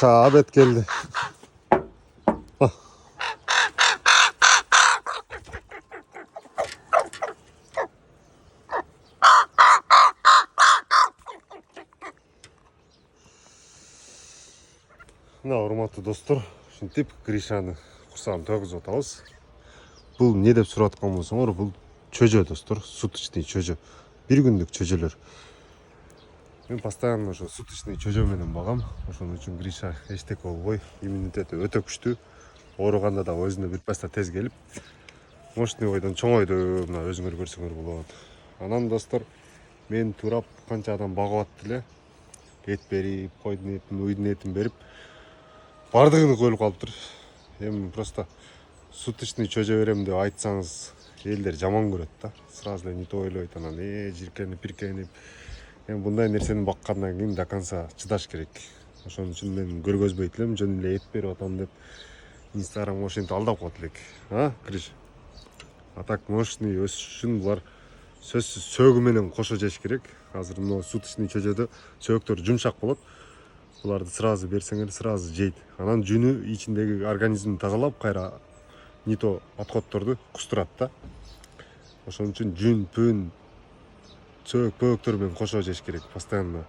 Abet geldi. Ah. Мына урматтуу достор, ушинтип Гришаны курсагын тойгузуп атабыз. Бул не деп сурап аткан болсоңор, бул чөжө достор, суточный чөжө. Бир күндүк чөжөлөр. Мен постоянно ошо суточный чөжө менен багам. Ошон үчүн Гриша эчтеке болбой, иммунитети өтө күчтүү. Ооруганда да өзүнө бир паста тез келип, мощный ойдон чоң ойду мына өзүңөр көрсөңөр болот. Анан достор, мен турап канча адам багып атты эле. Эт берип, койдун этин, уйдун этин берип, бардыгын өлүп калыптыр. Эми просто суточный чөжө берем деп айтсаңыз, элдер жаман көрөт да. Сразу эле не то ойлойт, анан жиркенип, пиркенип. Эми мындай нерсени баккандан кийин до конца чыдаш керек. Ошон үчүн мен көргөзбөйт элем, жөн эле эт берип атам деп Инстаграмга ошентип алдап коет элек. Криш? А так мощный өсүш үчүн булар сөзсүз сөөгү менен кошо жеш керек. Азыр мына суточный чөжөдө сөөктөр жумшак болот. Буларды сразу берсеңер сразу жейт. Анан жүнү ичиндеги организмди тазалап, кайра не то отходторду кустурат да. Ошон үчүн жүн, пүн, сөök, пөөктөр менен кошо жеш керек постоянно.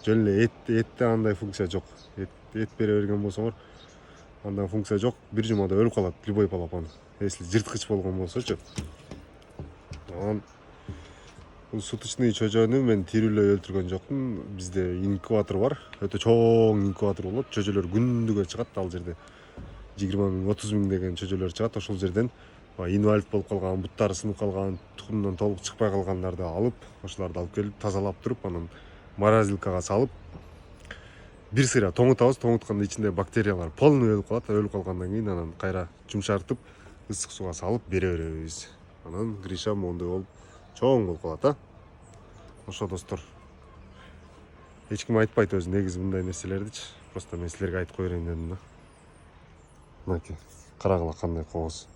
Жөн эле этте андай функция жок. Эт бере берген болсоңор, андай функция жок. Бир жумада өлүп калат любой балапан. Если жырткыч болгон болсочу. Анан бул суточный чөжөнү мен тирүүлөй өлтүргөн жокмун. Бизде инкубатор бар. Өтө чоң инкубатор болот. Чөжөлөр күндүгө чыгат ал жерде. 20 000, 30 000 деген чөжөлөр чыгат. Ошол жерден инвалид болуп калган, буттары сынып калган, тукумдан толук чыкпай калгандарды алып, ошолорду алып келип тазалап туруп, анан морозилкага салып, бир сыйра тоңутабыз. Тоңутканда ичинде бактериялар полный өлүп калат. Өлүп калгандан кийин анан кайра жумшартып, ысык сууга салып бере беребиз. Анан Гриша моундай болуп чоң болуп калат, Ошо достор. Эч ким айтпайт өзү негизи мындай нерселердичи. Просто мен силерге айтып кое берейин дедим да. Мынакей, карагыла кандай кооз.